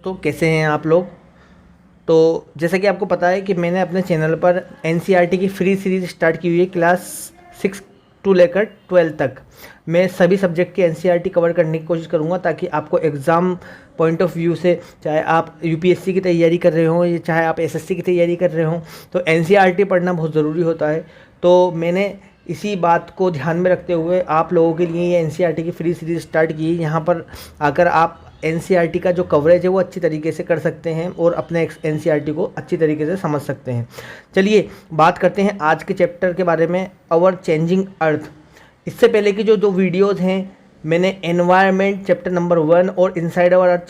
तो कैसे हैं आप लोग। तो जैसा कि आपको पता है कि मैंने अपने चैनल पर एनसीईआरटी की फ्री सीरीज़ स्टार्ट की हुई है। क्लास 6 टू लेकर 12 तक मैं सभी सब्जेक्ट की एनसीईआरटी कवर करने की कोशिश करूंगा, ताकि आपको एग्ज़ाम पॉइंट ऑफ व्यू से, चाहे आप यूपीएससी की तैयारी कर रहे हो या चाहे आप एसएससी की तैयारी कर रहे हो, तो एनसीईआरटी पढ़ना बहुत ज़रूरी होता है। तो मैंने इसी बात को ध्यान में रखते हुए आप लोगों के लिए ये एनसीईआरटी की फ्री सीरीज़ स्टार्ट की है। यहाँ पर आकर आप एनसीईआरटी का जो कवरेज है वो अच्छी तरीके से कर सकते हैं और अपने एनसीईआरटी को अच्छी तरीके से समझ सकते हैं। चलिए बात करते हैं आज के चैप्टर के बारे में, आवर चेंजिंग अर्थ। इससे पहले की जो दो वीडियोज़ हैं, मैंने एनवायरनमेंट चैप्टर नंबर 1 और inside our earth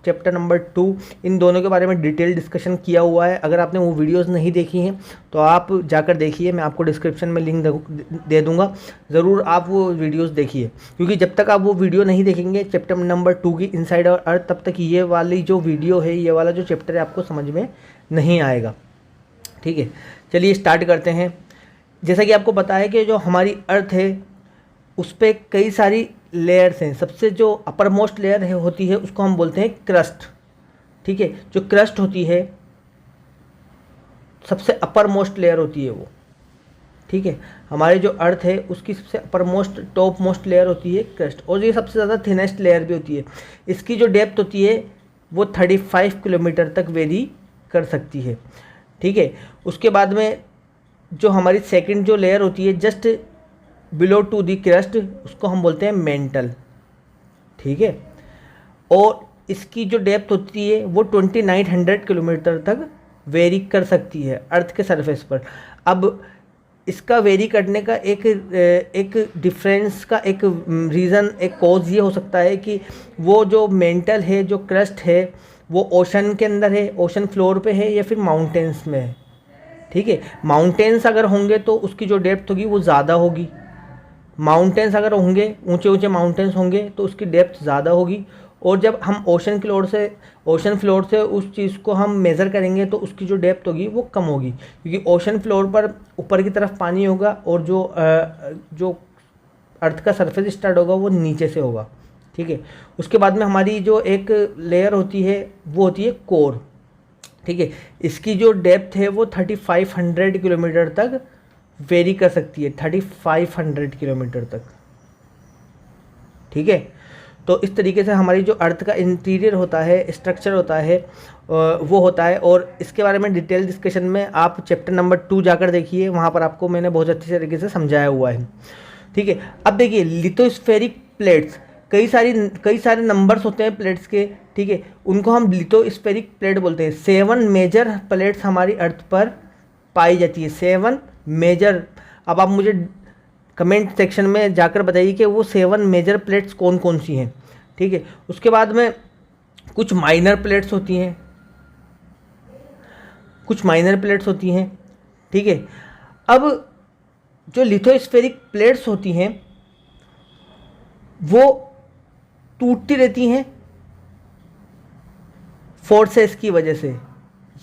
chapter number 2, इन दोनों के बारे में डिटेल डिस्कशन किया हुआ है। अगर आपने वो वीडियोज़ नहीं देखी हैं तो आप जाकर देखिए, मैं आपको डिस्क्रिप्शन में लिंक दे दूँगा, ज़रूर आप वो वीडियोज़ देखिए। क्योंकि जब तक आप वो वीडियो नहीं देखेंगे चैप्टर नंबर 2 की इनसाइड आवर अर्थ, तब तक ये वाली जो वीडियो है, ये वाला जो चैप्टर है, आपको समझ में नहीं आएगा। ठीक है, चलिए स्टार्ट करते हैं। जैसा कि आपको पता है कि जो हमारी अर्थ है उस पर कई सारी लेयर्स हैं। सबसे जो अपर मोस्ट लेयर है होती है उसको हम बोलते हैं क्रस्ट। ठीक है, जो क्रस्ट होती है सबसे अपर मोस्ट लेयर होती है वो। ठीक है, हमारे जो अर्थ है उसकी सबसे upper most top most layer होती है क्रस्ट, और ये सबसे ज़्यादा थिनेस्ट लेयर भी होती है। इसकी जो डेप्थ होती है वो 35 किलोमीटर तक वेरी कर सकती है। ठीक है, उसके बाद में जो हमारी सेकंड जो लेयर होती है just below to the crust, उसको हम बोलते हैं मेंटल। ठीक है, और इसकी जो डेप्थ होती है वो 2900 किलोमीटर तक वेरी कर सकती है अर्थ के सरफेस पर। अब इसका वेरी करने का एक डिफरेंस का एक रीज़न, एक कॉज ये हो सकता है कि वो जो मेंटल है, जो क्रस्ट है, वो ओशन के अंदर है, ओशन फ्लोर पे है, या फिर माउंटेन्स में है। ठीक है, माउंटेन्स अगर होंगे तो उसकी जो डेप्थ होगी वो ज़्यादा होगी। माउंटेन्स अगर होंगे, ऊंचे ऊंचे माउंटेन्स होंगे तो उसकी डेप्थ ज़्यादा होगी। और जब हम ओशन फ्लोर से उस चीज़ को हम मेज़र करेंगे तो उसकी जो डेप्थ होगी वो कम होगी, क्योंकि ओशन फ्लोर पर ऊपर की तरफ पानी होगा और जो अर्थ का सरफेस स्टार्ट होगा वो नीचे से होगा। ठीक है, उसके बाद में हमारी जो एक लेयर होती है वो होती है कोर। ठीक है, इसकी जो डेप्थ है वो 3500 किलोमीटर तक वेरी कर सकती है, 3500 किलोमीटर तक। ठीक है, तो इस तरीके से हमारी जो अर्थ का इंटीरियर होता है, स्ट्रक्चर होता है, वो होता है। और इसके बारे में डिटेल डिस्कशन में आप चैप्टर नंबर 2 जाकर देखिए, वहाँ पर आपको मैंने बहुत अच्छी तरीके से समझाया हुआ है। ठीक है, अब देखिए लिथोस्फेरिक प्लेट्स, कई सारे नंबर्स होते हैं प्लेट्स के। ठीक है, उनको हम लिथोस्फेरिक प्लेट बोलते हैं। 7 मेजर प्लेट्स हमारी अर्थ पर पाई जाती है, 7 मेजर। अब आप मुझे कमेंट सेक्शन में जाकर बताइए कि वो 7 मेजर प्लेट्स कौन कौन सी हैं। ठीक है, उसके बाद में कुछ माइनर प्लेट्स होती हैं, ठीक है, अब जो लिथोस्फेरिक प्लेट्स होती हैं वो टूटती रहती हैं फोर्सेस की वजह से,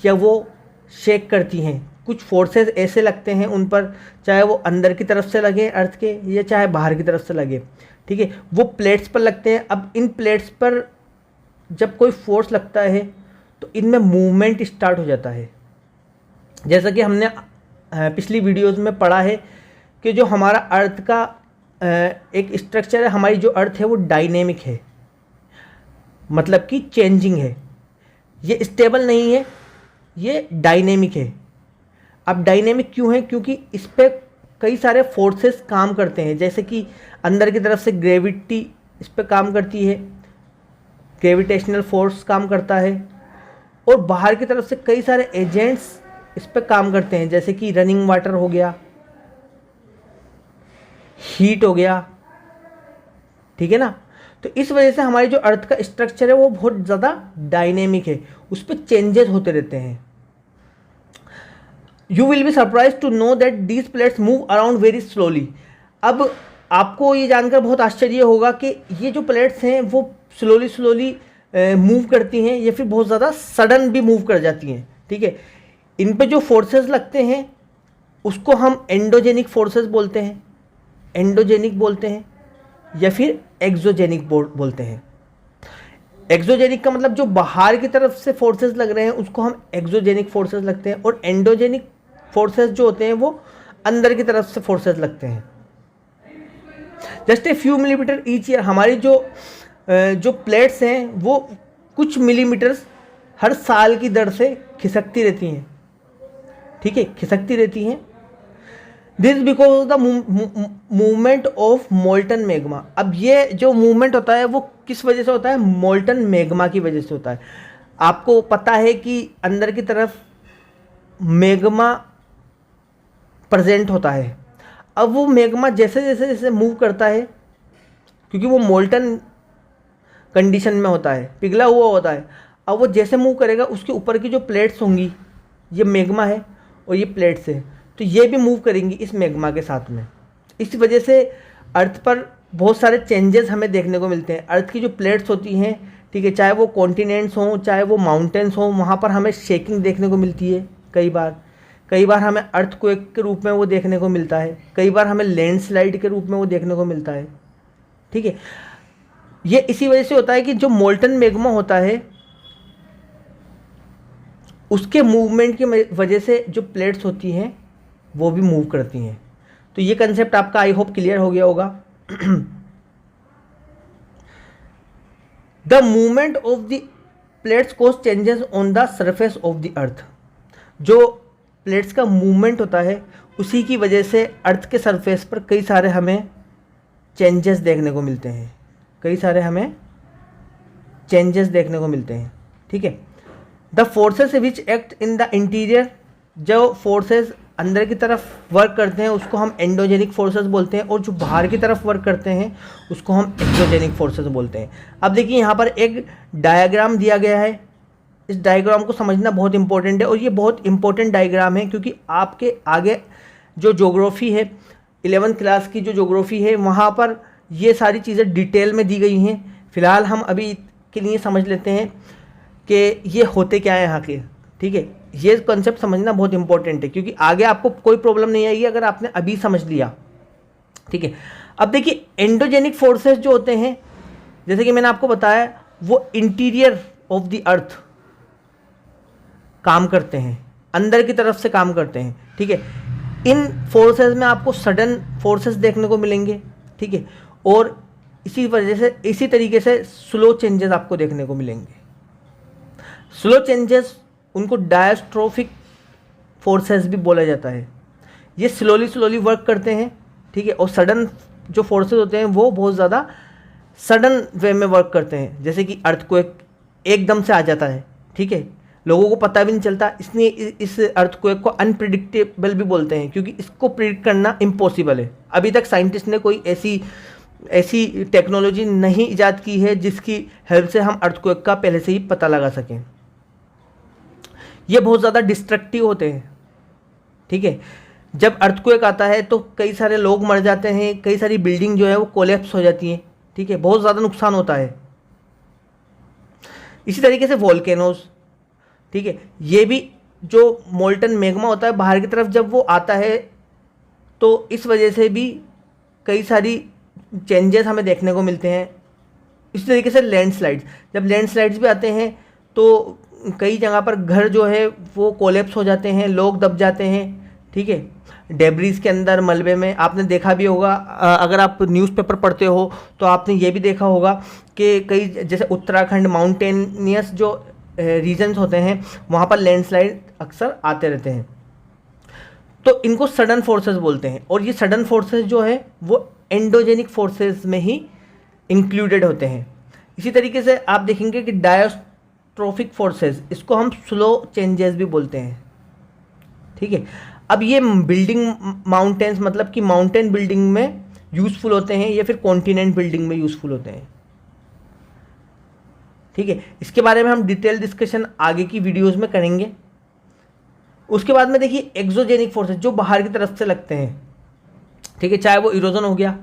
या वो शेक करती हैं। कुछ फोर्सेस ऐसे लगते हैं उन पर, चाहे वो अंदर की तरफ से लगे अर्थ के, या चाहे बाहर की तरफ से लगे। ठीक है, वो प्लेट्स पर लगते हैं। अब इन प्लेट्स पर जब कोई फोर्स लगता है तो इनमें मूवमेंट स्टार्ट हो जाता है। जैसा कि हमने पिछली वीडियोस में पढ़ा है कि जो हमारा अर्थ का एक स्ट्रक्चर है, हमारी जो अर्थ है वो डायनेमिक है, मतलब कि चेंजिंग है। ये स्टेबल नहीं है, ये डायनेमिक है। अब डायनेमिक क्यों है? क्योंकि इस पर कई सारे फोर्सेस काम करते हैं। जैसे कि अंदर की तरफ से ग्रेविटी इस पर काम करती है, ग्रेविटेशनल फोर्स काम करता है, और बाहर की तरफ से कई सारे एजेंट्स इस पर काम करते हैं, जैसे कि रनिंग वाटर हो गया, हीट हो गया। ठीक है ना, तो इस वजह से हमारी जो अर्थ का स्ट्रक्चर है वो बहुत ज़्यादा डायनेमिक है, उस पर चेंजेस होते रहते हैं। You will be surprise to know that these plates move around very slowly. अब आपको ये जानकर बहुत आश्चर्य होगा कि ये जो प्लेट्स हैं वो स्लोली मूव करती हैं, या फिर बहुत ज़्यादा सडन भी मूव कर जाती हैं। ठीक है, इन पे जो फोर्सेस लगते हैं उसको हम एंडोजेनिक फोर्सेस बोलते हैं, या फिर एक्सोजेनिक बोलते हैं। एक्सोजेनिक का मतलब जो बाहर की तरफ से फोर्सेस लग रहे हैं उसको हम एक्सोजेनिक फोर्सेस लगते हैं, और एंडोजेनिक फोर्सेस जो होते हैं वो अंदर की तरफ से फोर्सेस लगते हैं। Just a few millimetre each year, हमारी जो प्लेट्स हैं वो कुछ मिलीमीटर्स हर साल की दर से खिसकती रहती हैं, ठीक है, खिसकती रहती हैं। This because of the movement of molten magma. अब ये जो मूवमेंट होता है वो किस वजह से होता है? मोल्टन मैग्मा की वजह से होता है। आपको पता है कि अंदर की तरफ मैग्मा प्रेजेंट होता है। अब वो मैग्मा जैसे जैसे जैसे मूव करता है, क्योंकि वो मोल्टन कंडीशन में होता है, पिघला हुआ होता है, अब वो जैसे मूव करेगा उसके ऊपर की जो प्लेट्स होंगी, ये मैग्मा है और ये प्लेट्स है, तो ये भी मूव करेंगी इस मैग्मा के साथ में। इस वजह से अर्थ पर बहुत सारे चेंजेस हमें देखने को मिलते हैं। अर्थ की जो प्लेट्स होती हैं, ठीक है, चाहे वो कॉन्टिनेंट्स हों चाहे वो माउंटेन्स हों, वहाँ पर हमें शेकिंग देखने को मिलती है। कई बार हमें अर्थक्वेक के रूप में वो देखने को मिलता है, कई बार हमें लैंडस्लाइड के रूप में वो देखने को मिलता है, ठीक है। ये इसी वजह से होता है कि जो मोल्टन मैग्मा होता है उसके मूवमेंट की वजह से जो प्लेट्स होती हैं वो भी मूव करती हैं। तो ये कंसेप्ट आपका आई होप क्लियर हो गया होगा। The movement of the plates cause changes on the surface of the earth. जो प्लेट्स का मूवमेंट होता है उसी की वजह से अर्थ के सरफेस पर कई सारे हमें चेंजेस देखने को मिलते हैं, ठीक है। The forces which act in the interior, जो फोर्सेस अंदर की तरफ वर्क करते हैं उसको हम एंडोजेनिक फोर्सेस बोलते हैं, और जो बाहर की तरफ वर्क करते हैं उसको हम एक्सोजेनिक फोर्सेस बोलते हैं। अब देखिए यहाँ पर एक डायग्राम दिया गया है, इस डायग्राम को समझना बहुत इंपॉर्टेंट है, और ये बहुत इंपॉर्टेंट डायग्राम है क्योंकि आपके आगे जो ज्योग्राफी है 11th क्लास की जो ज्योग्राफी है वहाँ पर ये सारी चीज़ें डिटेल में दी गई हैं। फिलहाल हम अभी के लिए समझ लेते हैं कि ये होते क्या है यहाँ के, ठीक है। ये कॉन्सेप्ट समझना बहुत इंपॉर्टेंट है क्योंकि आगे आपको कोई प्रॉब्लम नहीं आएगी अगर आपने अभी समझ लिया, ठीक है। अब देखिए एंडोजेनिक फोर्सेस जो होते हैं, जैसे कि मैंने आपको बताया, वो इंटीरियर ऑफ द अर्थ काम करते हैं, अंदर की तरफ से काम करते हैं, ठीक है। इन फोर्सेस में आपको सडन फोर्सेस देखने को मिलेंगे, ठीक है, और इसी तरीके से स्लो चेंजेस आपको देखने को मिलेंगे। स्लो चेंजेस उनको डायस्ट्रोफिक फोर्सेस भी बोला जाता है। ये स्लोली वर्क करते हैं, ठीक है, और सडन जो फोर्सेस होते हैं वो बहुत ज़्यादा सडन वे में वर्क करते हैं, जैसे कि अर्थक्वेक एकदम से आ जाता है, ठीक है, लोगों को पता भी नहीं चलता। इसलिए इस अर्थक्वेक को अनप्रिडिक्टेबल भी बोलते हैं क्योंकि इसको प्रिडिक्ट करना इम्पॉसिबल है। अभी तक साइंटिस्ट ने कोई ऐसी टेक्नोलॉजी नहीं इजाद की है जिसकी हेल्प से हम अर्थक्वेक का पहले से ही पता लगा सकें। ये बहुत ज़्यादा डिस्ट्रक्टिव होते हैं, ठीक है। जब अर्थक्वेक आता है तो कई सारे लोग मर जाते हैं, कई सारी बिल्डिंग जो है वो कोलैप्स हो जाती हैं, ठीक है, बहुत ज़्यादा नुकसान होता है। इसी तरीके से वोल्केनोज, ठीक है, ये भी जो मोल्टन मैग्मा होता है बाहर की तरफ जब वो आता है तो इस वजह से भी कई सारी चेंजेस हमें देखने को मिलते हैं। इसी तरीके से लैंडस्लाइड्स, जब लैंडस्लाइड्स भी आते हैं तो कई जगह पर घर जो है वो कोलैप्स हो जाते हैं, लोग दब जाते हैं, ठीक है, डेब्रीज के अंदर, मलबे में। आपने देखा भी होगा, अगर आप न्यूज़पेपर पढ़ते हो तो आपने ये भी देखा होगा कि कई जैसे उत्तराखंड माउंटेनियस जो रीजन्स होते हैं वहाँ पर लैंडस्लाइड अक्सर आते रहते हैं। तो इनको सडन फोर्सेस बोलते हैं, और ये सडन फोर्सेस जो है वो एंडोजेनिक फोर्सेस में ही इंक्लूडेड होते हैं। इसी तरीके से आप देखेंगे कि डायस्ट्रोफिक फोर्सेस, इसको हम स्लो चेंजेस भी बोलते हैं, ठीक है। अब ये बिल्डिंग माउंटेन्स, मतलब कि माउंटेन बिल्डिंग में यूज़फुल होते हैं या फिर कॉन्टिनेंट बिल्डिंग में यूज़फुल होते हैं, ठीक है। इसके बारे में हम डिटेल डिस्कशन आगे की वीडियोस में करेंगे। उसके बाद में देखिए एक्सोजेनिक फोर्सेस जो बाहर की तरफ से लगते हैं, ठीक है, चाहे वो इरोजन हो गया।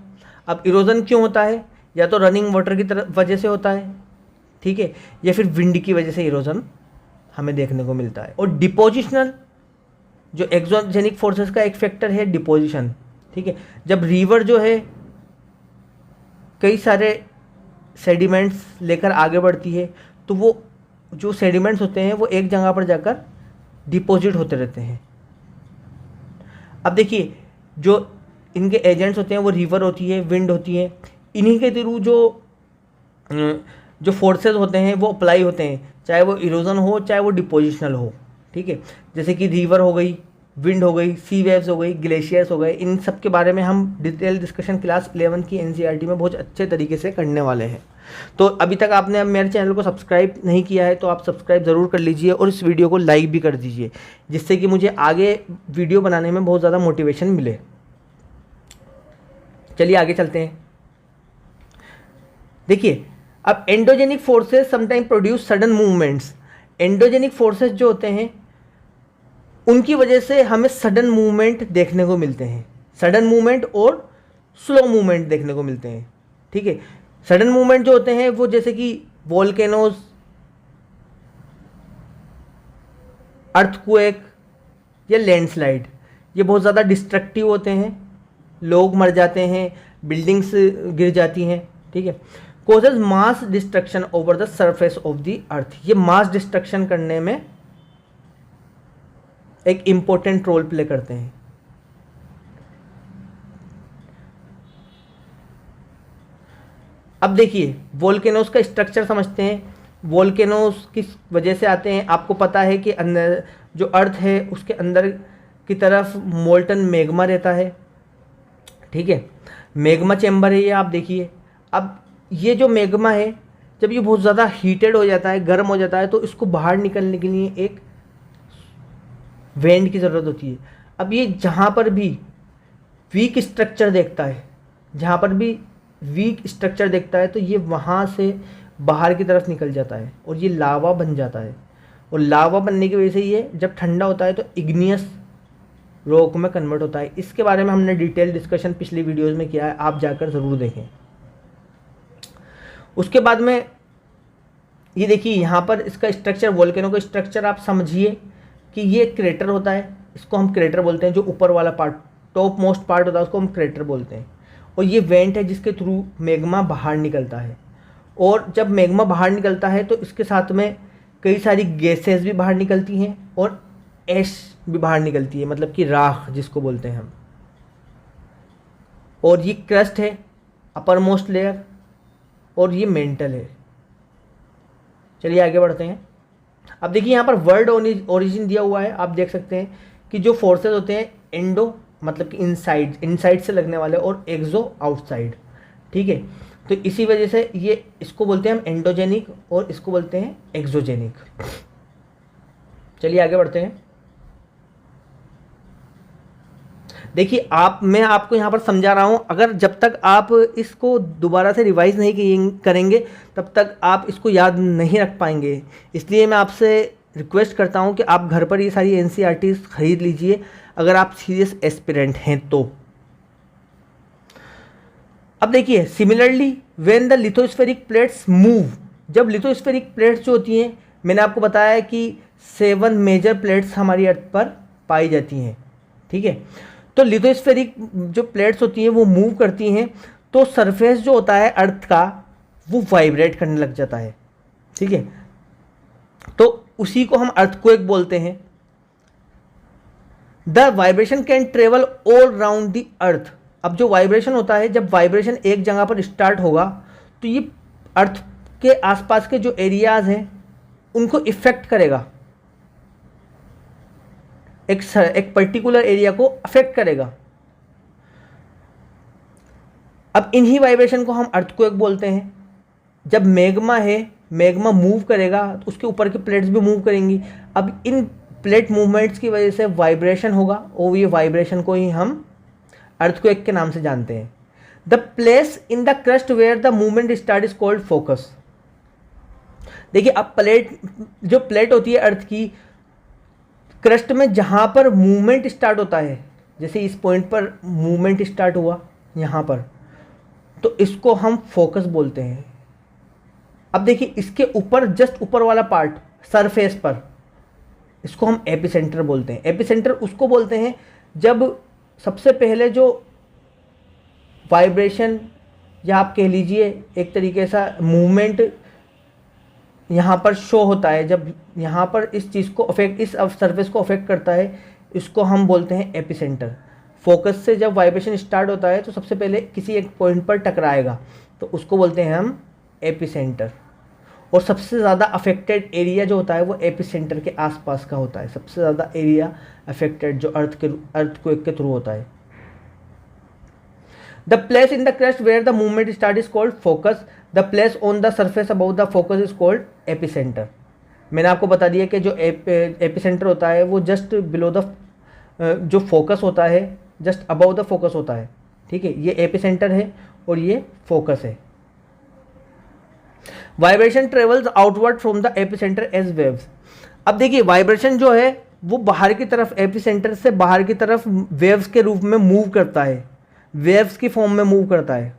अब इरोजन क्यों होता है? या तो रनिंग वाटर की वजह से होता है, ठीक है, या फिर विंड की वजह से इरोजन हमें देखने को मिलता है। और डिपोजिशनल, जो एक्सोजेनिक फोर्सेस का एक फैक्टर है डिपोजिशन, ठीक है। जब रिवर जो है कई सारे सेडिमेंट्स लेकर आगे बढ़ती है, तो वो जो सेडिमेंट्स होते हैं वो एक जगह पर जाकर डिपॉजिट होते रहते हैं। अब देखिए, जो इनके एजेंट्स होते हैं वो रिवर होती है, विंड होती है, इन्हीं के थ्रू जो फोर्सेस होते हैं वो अप्लाई होते हैं, चाहे वो इरोजन हो चाहे वो डिपोजिशनल हो। ठीक है, जैसे कि रिवर हो गई, विंड हो गई, सी वेव्स हो गई, ग्लेशियर्स हो गए, इन सब के बारे में हम डिटेल डिस्कशन क्लास 11 की एनसीईआरटी में बहुत अच्छे तरीके से करने वाले हैं। तो अभी तक आपने मेरे चैनल को सब्सक्राइब नहीं किया है तो आप सब्सक्राइब ज़रूर कर लीजिए और इस वीडियो को लाइक भी कर दीजिए, जिससे कि मुझे आगे वीडियो बनाने में बहुत ज़्यादा मोटिवेशन मिले। चलिए आगे चलते हैं। देखिए, अब endogenic forces sometime produce sudden movements. Endogenic forces जो होते हैं उनकी वजह से हमें सडन मूवमेंट देखने को मिलते हैं, सडन मूवमेंट और स्लो मूवमेंट देखने को मिलते हैं। ठीक है, सडन मूवमेंट जो होते हैं वो जैसे कि वोल्केनोज, अर्थक्वेक या लैंडस्लाइड, ये बहुत ज़्यादा डिस्ट्रक्टिव होते हैं, लोग मर जाते हैं, बिल्डिंग्स गिर जाती हैं। ठीक है, causes mass destruction over the surface of the earth. ये मास डिस्ट्रक्शन करने में एक इंपॉर्टेंट रोल प्ले करते हैं। अब देखिए, वोल्केनोस का स्ट्रक्चर समझते हैं। वोल्केनोस किस वजह से आते हैं? आपको पता है कि अंदर जो अर्थ है उसके अंदर की तरफ मोल्टन मैग्मा रहता है। ठीक है, मैग्मा चैम्बर है ये, आप देखिए। अब ये जो मैग्मा है, जब ये बहुत ज़्यादा हीटेड हो जाता है, गर्म हो जाता है, तो इसको बाहर निकलने के लिए एक वेंट की ज़रूरत होती है। अब ये जहाँ पर भी वीक स्ट्रक्चर देखता है, जहाँ पर भी वीक स्ट्रक्चर देखता है, तो ये वहाँ से बाहर की तरफ निकल जाता है और ये लावा बन जाता है। और लावा बनने की वजह से ये जब ठंडा होता है तो इग्नियस रॉक में कन्वर्ट होता है। इसके बारे में हमने डिटेल डिस्कशन पिछली वीडियोज़ में किया है, आप जाकर ज़रूर देखें। उसके बाद में ये देखिए, यहाँ पर इसका स्ट्रक्चर, वोल्केनो का स्ट्रक्चर आप समझिए कि ये क्रेटर होता है, इसको हम क्रेटर बोलते हैं। जो ऊपर वाला पार्ट, टॉप मोस्ट पार्ट होता है, उसको हम क्रेटर बोलते हैं। और ये वेंट है जिसके थ्रू मैग्मा बाहर निकलता है। और जब मैग्मा बाहर निकलता है तो इसके साथ में कई सारी गैसेस भी बाहर निकलती हैं और ऐश भी बाहर निकलती है, मतलब कि राख जिसको बोलते हैं हम। और ये क्रस्ट है, अपर मोस्ट लेयर, और ये मेंटल है। चलिए आगे बढ़ते हैं। अब देखिए, यहाँ पर वर्ड ओरिजिन दिया हुआ है, आप देख सकते हैं कि जो फोर्सेस होते हैं, एंडो मतलब कि इनसाइड से लगने वाले, और एक्सो आउटसाइड। ठीक है, तो इसी वजह से ये इसको बोलते हैं हम एंडोजेनिक और इसको बोलते हैं एक्सोजेनिक। चलिए आगे बढ़ते हैं। देखिए, मैं आपको यहाँ पर समझा रहा हूँ, अगर जब तक आप इसको दोबारा से रिवाइज नहीं करेंगे तब तक आप इसको याद नहीं रख पाएंगे। इसलिए मैं आपसे रिक्वेस्ट करता हूँ कि आप घर पर ये सारी एनसीईआरटीज़ खरीद लीजिए अगर आप सीरियस एस्पिरेंट हैं तो। अब देखिए, similarly when the lithospheric plates move, जब लिथोस्फेरिक प्लेट्स जो होती हैं, मैंने आपको बताया है कि 7 मेजर प्लेट्स हमारी अर्थ पर पाई जाती हैं। ठीक है, तो लिथोस्फेरिक जो प्लेट्स होती हैं वो मूव करती हैं, तो सरफेस जो होता है अर्थ का वो वाइब्रेट करने लग जाता है। ठीक है, तो उसी को हम अर्थक्वेक बोलते हैं। The vibration can travel all round the earth. अब जो वाइब्रेशन होता है, जब वाइब्रेशन एक जगह पर स्टार्ट होगा तो ये अर्थ के आसपास के जो एरियाज हैं उनको इफेक्ट करेगा, एक पर्टिकुलर एरिया को अफेक्ट करेगा। अब इन्हीं वाइब्रेशन को हम अर्थक्वेक बोलते हैं। जब मैग्मा है, मैग्मा मूव करेगा तो उसके ऊपर की प्लेट्स भी मूव करेंगी। अब इन प्लेट मूवमेंट्स की वजह से वाइब्रेशन होगा और ये वाइब्रेशन को ही हम अर्थक्वेक के नाम से जानते हैं। The place in the crust where the movement start is called focus. देखिए, अब जो प्लेट होती है अर्थ की, क्रस्ट में जहाँ पर मूवमेंट स्टार्ट होता है, जैसे इस पॉइंट पर मूवमेंट स्टार्ट हुआ यहाँ पर, तो इसको हम फोकस बोलते हैं। अब देखिए, इसके ऊपर जस्ट ऊपर वाला पार्ट सरफेस पर, इसको हम एपिसेंटर बोलते हैं। एपिसेंटर उसको बोलते हैं जब सबसे पहले जो वाइब्रेशन या आप कह लीजिए एक तरीके सा मूवमेंट यहाँ पर शो होता है, जब यहाँ पर इस चीज़ को अफेक्ट, इस सरफेस को अफेक्ट करता है, इसको हम बोलते हैं एपिसेंटर। फोकस से जब वाइब्रेशन स्टार्ट होता है तो सबसे पहले किसी एक पॉइंट पर टकराएगा, तो उसको बोलते हैं हम एपिसेंटर। और सबसे ज़्यादा अफेक्टेड एरिया जो होता है वो एपिसेंटर के आसपास का होता है, सबसे ज़्यादा एरिया अफेक्टेड जो अर्थक्वेक के थ्रू होता है। The place in the crust where the movement start is called focus, the place on the surface about the focus is called epicentre. मैंने आपको बता दिया कि जो एपिसेंटर होता है वो जस्ट बिलो द जो फोकस होता है जस्ट अबाउ द फोकस होता है, ठीक है। ये एपिसेंटर है और ये फोकस है। Vibration travels outward from the epicentre as waves. अब देखिए वाइब्रेशन जो है वो बाहर की तरफ, एपिसेंटर से बाहर की तरफ वेव्स के रूप में मूव करता है, वेव्स की फॉर्म में मूव करता है।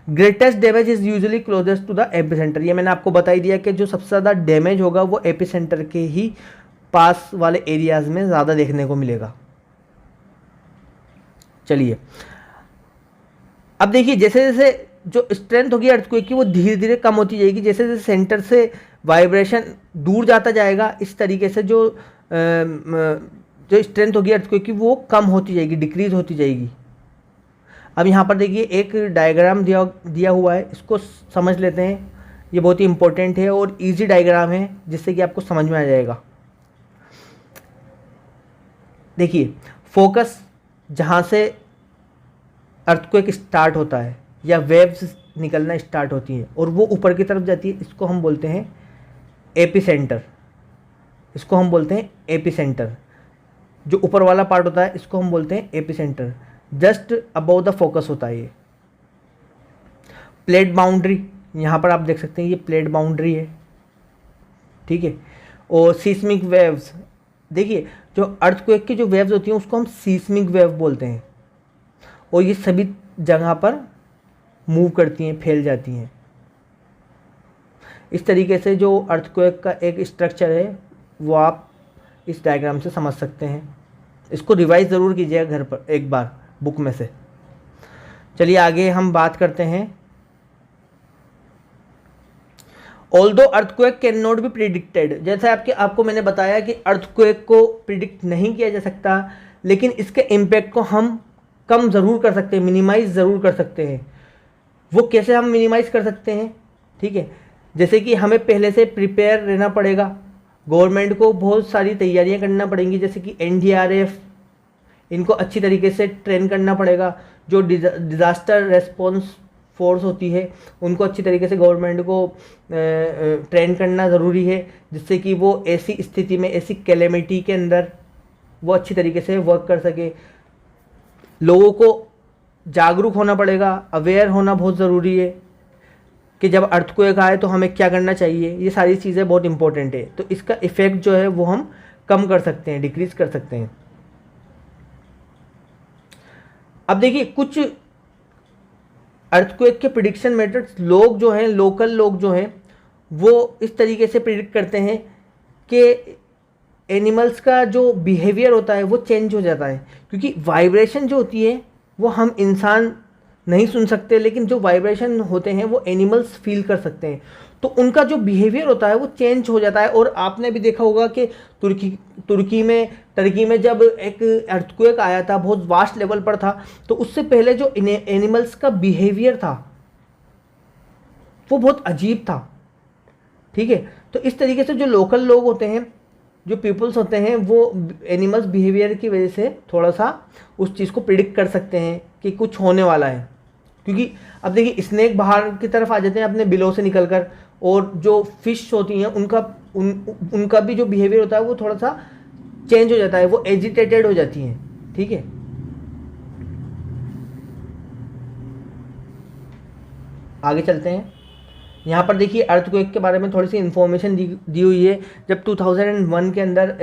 Greatest damage is usually closest to the epicentre. ये मैंने आपको बता ही दिया कि जो सबसे ज़्यादा डैमेज होगा वो एपिसेंटर के ही पास वाले एरियाज में ज़्यादा देखने को मिलेगा। चलिए अब देखिए जैसे जैसे जो स्ट्रेंथ होगी अर्थक्वेक की वो धीरे धीरे कम होती जाएगी, जैसे जैसे सेंटर से वाइब्रेशन दूर जाता जाएगा इस तरीके से जो स्ट्रेंथ होगी अर्थक्वेक की वो कम होती जाएगी, डिक्रीज होती जाएगी। अब यहाँ पर देखिए एक डायग्राम दिया हुआ है, इसको समझ लेते हैं। ये बहुत ही इंपॉर्टेंट है और इजी डायग्राम है जिससे कि आपको समझ में आ जाएगा। देखिए फोकस जहाँ से अर्थक्वेक स्टार्ट होता है या वेव्स निकलना स्टार्ट होती हैं और वो ऊपर की तरफ जाती है, इसको हम बोलते हैं एपिसेंटर। इसको हम बोलते हैं एपिसेंटर। जो ऊपर वाला पार्ट होता है इसको हम बोलते हैं epicentre. Just above the focus होता है ये। प्लेट बाउंड्री यहाँ पर आप देख सकते हैं, ये प्लेट बाउंड्री है, ठीक है। और सीस्मिक वेव्स, देखिए जो अर्थक्वेक की जो वेव्स होती हैं उसको हम सीस्मिक वेव बोलते हैं और ये सभी जगह पर मूव करती हैं, फैल जाती हैं। इस तरीके से जो अर्थक्वेक का एक स्ट्रक्चर है वो आप इस डायग्राम से समझ सकते हैं। इसको रिवाइज ज़रूर कीजिएगा घर पर एक बार बुक में से। चलिए आगे हम बात करते हैं। Although earthquake can not be predicted, जैसे आपको मैंने बताया कि अर्थक्वेक को प्रिडिक्ट नहीं किया जा सकता, लेकिन इसके इम्पैक्ट को हम कम ज़रूर कर सकते हैं, मिनिमाइज ज़रूर कर सकते हैं। वो कैसे हम मिनिमाइज कर सकते हैं, ठीक है। जैसे कि हमें पहले से प्रिपेयर रहना पड़ेगा, गवर्नमेंट को बहुत सारी तैयारियां करना पड़ेंगी, जैसे कि एनडीआरएफ, इनको अच्छी तरीके से ट्रेन करना पड़ेगा। जो डिज़ास्टर रेस्पॉन्स फोर्स होती है उनको अच्छी तरीके से गवर्नमेंट को ट्रेन करना ज़रूरी है, जिससे कि वो ऐसी स्थिति में, ऐसी कैलेमिटी के अंदर वो अच्छी तरीके से वर्क कर सके। लोगों को जागरूक होना पड़ेगा, अवेयर होना बहुत ज़रूरी है कि जब अर्थक्वेक आए तो हमें क्या करना चाहिए। ये सारी चीज़ें बहुत इंपॉर्टेंट है, तो इसका इफ़ेक्ट जो है वो हम कम कर सकते हैं, डिक्रीज़ कर सकते हैं। अब देखिए कुछ अर्थक्वेक के प्रिडिक्शन मेथड्स, लोग जो हैं, लोकल लोग जो हैं, वो इस तरीके से प्रिडिक्ट करते हैं कि एनिमल्स का जो बिहेवियर होता है वो चेंज हो जाता है, क्योंकि वाइब्रेशन जो होती है वो हम इंसान नहीं सुन सकते, लेकिन जो वाइब्रेशन होते हैं वो एनिमल्स फील कर सकते हैं, तो उनका जो बिहेवियर होता है वो चेंज हो जाता है। और आपने भी देखा होगा कि टर्की में जब एक अर्थक्वेक आया था, बहुत वास्ट लेवल पर था, तो उससे पहले जो एनिमल्स का बिहेवियर था वो बहुत अजीब था, ठीक है। तो इस तरीके से जो लोकल लोग होते हैं, जो पीपल्स होते हैं, वो एनिमल्स बिहेवियर की वजह से थोड़ा सा उस चीज़ को प्रिडिक्ट कर सकते हैं कि कुछ होने वाला है। क्योंकि अब देखिए स्नेक बाहर की तरफ आ जाते हैं अपने बिलों से निकलकर, और जो फिश होती हैं उनका भी जो बिहेवियर होता है वो थोड़ा सा चेंज हो जाता है, वो एजिटेटेड हो जाती हैं, ठीक है। आगे चलते हैं। यहाँ पर देखिए अर्थक्वेक के बारे में थोड़ी सी इन्फॉर्मेशन दी हुई है। जब 2001 के अंदर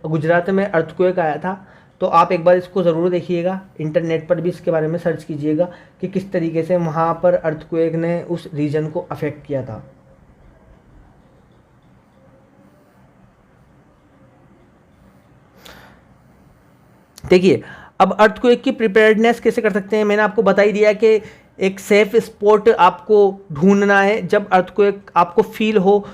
गुजरात में अर्थक्वेक आया था, तो आप एक बार इसको ज़रूर देखिएगा, इंटरनेट पर भी इसके बारे में सर्च कीजिएगा कि किस तरीके से वहाँ पर अर्थक्वेक ने उस रीजन को अफेक्ट किया था। देखिए अब अर्थक्वेक की प्रिपेयर्डनेस कैसे कर सकते हैं, मैंने आपको बता ही दिया कि एक सेफ स्पॉट आपको ढूंढना है। जब अर्थक्वेक आपको फील हो,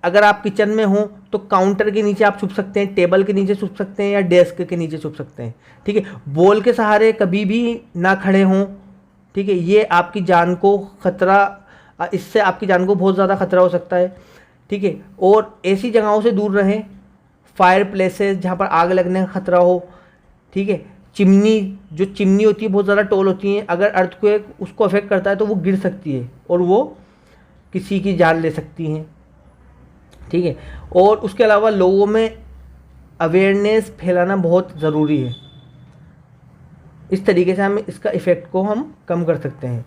अगर आप किचन में हो तो काउंटर के नीचे आप छुप सकते हैं, टेबल के नीचे छुप सकते हैं या डेस्क के नीचे छुप सकते हैं। ठीक है, बॉल के सहारे कभी भी ना खड़े हों। ठीक है, ये आपकी जान को खतरा, इससे आपकी जान को बहुत ज़्यादा खतरा हो सकता है। ठीक है, और ऐसी जगहों से दूर रहें, फायर प्लेसेस जहाँ पर आग लगने का खतरा हो। ठीक है, जो चिमनी होती है बहुत ज़्यादा टॉल होती है, अगर अर्थक्वेक उसको अफेक्ट करता है तो वो गिर सकती है और वो किसी की जान ले सकती हैं। ठीक है, और उसके अलावा लोगों में अवेयरनेस फैलाना बहुत ज़रूरी है। इस तरीके से हम इसका इफ़ेक्ट को हम कम कर सकते हैं।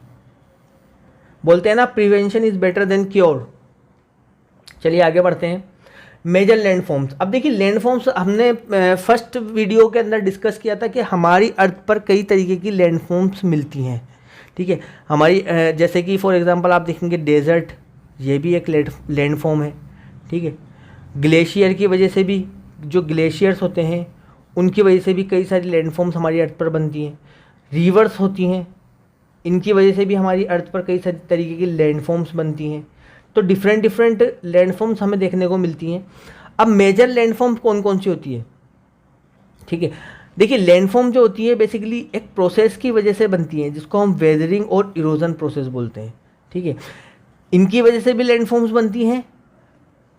बोलते हैं ना, prevention is better than cure. चलिए आगे बढ़ते हैं। Major landforms. अब देखिए, लैंडफॉर्म्स हमने फर्स्ट वीडियो के अंदर डिस्कस किया था कि हमारी अर्थ पर कई तरीके की लैंडफॉर्म्स मिलती हैं। ठीक है, हमारी जैसे कि फॉर एग्जांपल आप देखेंगे डेजर्ट, ये भी एक लैंडफॉर्म है। ठीक है, ग्लेशियर की वजह से भी, जो ग्लेशियर्स होते हैं उनकी वजह से भी कई सारी लैंडफॉर्म्स हमारी अर्थ पर बनती हैं। रिवर्स होती हैं, इनकी वजह से भी हमारी अर्थ पर कई सारी तरीके की लैंडफॉर्म्स बनती हैं। तो डिफरेंट लैंडफॉर्म्स हमें देखने को मिलती हैं। अब मेजर लैंडफॉर्म कौन कौन सी होती है? ठीक है, देखिए लैंडफॉर्म जो होती है बेसिकली एक प्रोसेस की वजह से बनती है जिसको हम वेदरिंग और इरोजन प्रोसेस बोलते हैं। ठीक है, इनकी वजह से भी लैंडफॉर्म्स बनती हैं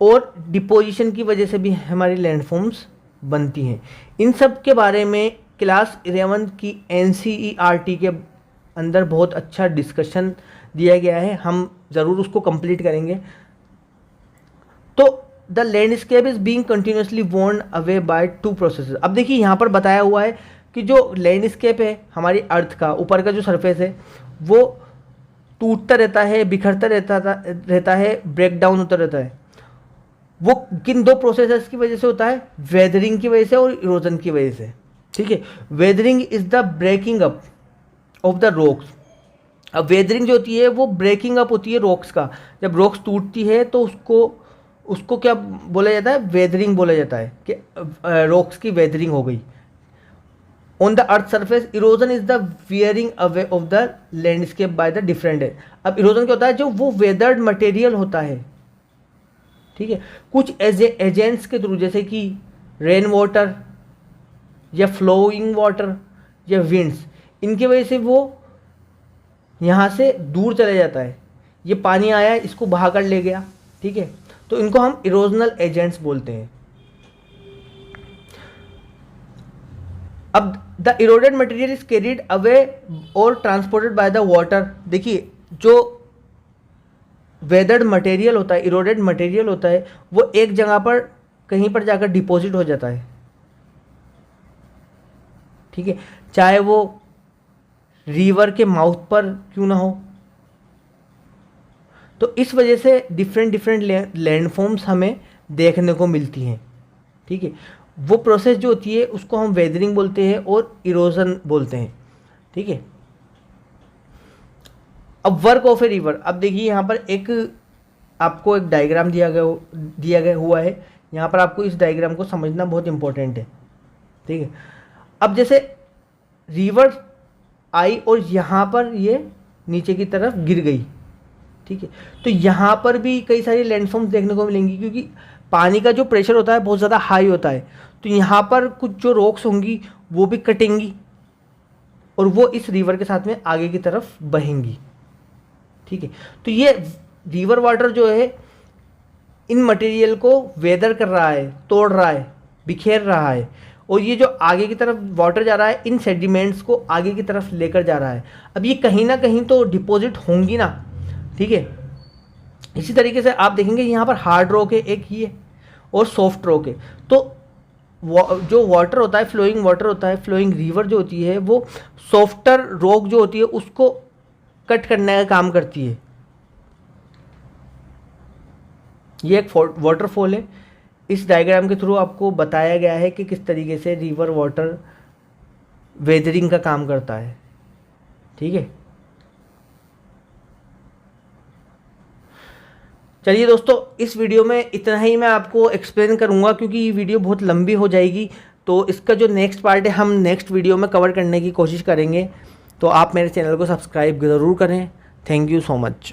और डिपोजिशन की वजह से भी हमारी लैंडफॉर्म्स बनती हैं। इन सब के बारे में क्लास 11 की NCERT के अंदर बहुत अच्छा डिस्कशन दिया गया है, हम ज़रूर उसको कंप्लीट करेंगे। तो the landscape is being continuously worn away by two processes. अब देखिए यहाँ पर बताया हुआ है कि जो लैंडस्केप है हमारी अर्थ का, ऊपर का जो सरफेस है वो टूटता रहता है, बिखरता रहता है, ब्रेक डाउन होता रहता है। वो किन दो प्रोसेसेस की वजह से होता है? वेदरिंग की वजह से और इरोजन की वजह से। ठीक है, weathering is the breaking up of the rocks. अब वेदरिंग जो होती है वो ब्रेकिंग अप होती है रॉक्स का। जब रॉक्स टूटती है तो उसको क्या बोला जाता है? वेदरिंग बोला जाता है कि रॉक्स की वेदरिंग हो गई। On the earth surface erosion is the wearing away of the landscape by the different है। अब इरोजन क्या होता है? जो वो वेदर्ड मटेरियल होता है, ठीक है, कुछ एजेंट्स के थ्रू, जैसे कि रेन वाटर या फ्लोइंग वाटर या विंड्स, इनकी वजह से वो यहाँ से दूर चले जाता है। ये पानी आया, इसको बहा कर ले गया। ठीक है, तो इनको हम इरोजनल एजेंट्स बोलते हैं। अब the eroded material is carried away और ट्रांसपोर्टेड बाय द वाटर। देखिए, जो वेदर्ड मटेरियल होता है, इरोडेड मटेरियल होता है, वो एक जगह पर कहीं पर जाकर डिपॉजिट हो जाता है। ठीक है, चाहे वो रिवर के माउथ पर क्यों ना हो। तो इस वजह से डिफरेंट लैंडफॉर्म्स हमें देखने को मिलती हैं। ठीक है, वो प्रोसेस जो होती है उसको हम वेदरिंग बोलते हैं और इरोजन बोलते हैं। ठीक है, अब वर्क ऑफ ए रिवर। अब देखिए यहाँ पर आपको एक डायग्राम दिया गया हुआ है। यहाँ पर आपको इस डायग्राम को समझना बहुत इंपॉर्टेंट है। ठीक है, अब जैसे रिवर आई और यहाँ पर ये नीचे की तरफ गिर गई। ठीक है, तो यहाँ पर भी कई सारी लैंडफॉर्म्स देखने को मिलेंगी, क्योंकि पानी का जो प्रेशर होता है बहुत ज़्यादा हाई होता है। तो यहाँ पर कुछ जो रॉक्स होंगी वो भी कटेंगी और वो इस रिवर के साथ में आगे की तरफ बहेंगी। ठीक है, तो ये रिवर वाटर जो है इन मटेरियल को वेदर कर रहा है, तोड़ रहा है, बिखेर रहा है, और ये जो आगे की तरफ वाटर जा रहा है इन सेडिमेंट्स को आगे की तरफ लेकर जा रहा है। अब ये कहीं ना कहीं तो डिपॉजिट होंगी ना। ठीक है, इसी तरीके से आप देखेंगे यहाँ पर हार्ड रॉक है एक ही है और सॉफ्ट रॉक है। तो जो वाटर होता है, फ्लोइंग वाटर होता है, फ्लोइंग रिवर जो होती है, वो सॉफ्टर रॉक जो होती है उसको कट करने का काम करती है। ये एक वाटरफॉल है। इस डायग्राम के थ्रू आपको बताया गया है कि किस तरीके से रिवर वाटर वेदरिंग का काम करता है। ठीक है, चलिए दोस्तों, इस वीडियो में इतना ही मैं आपको एक्सप्लेन करूंगा, क्योंकि ये वीडियो बहुत लंबी हो जाएगी। तो इसका जो नेक्स्ट पार्ट है हम नेक्स्ट वीडियो में कवर करने की कोशिश करेंगे। तो आप मेरे चैनल को सब्सक्राइब ज़रूर करें। Thank you so much.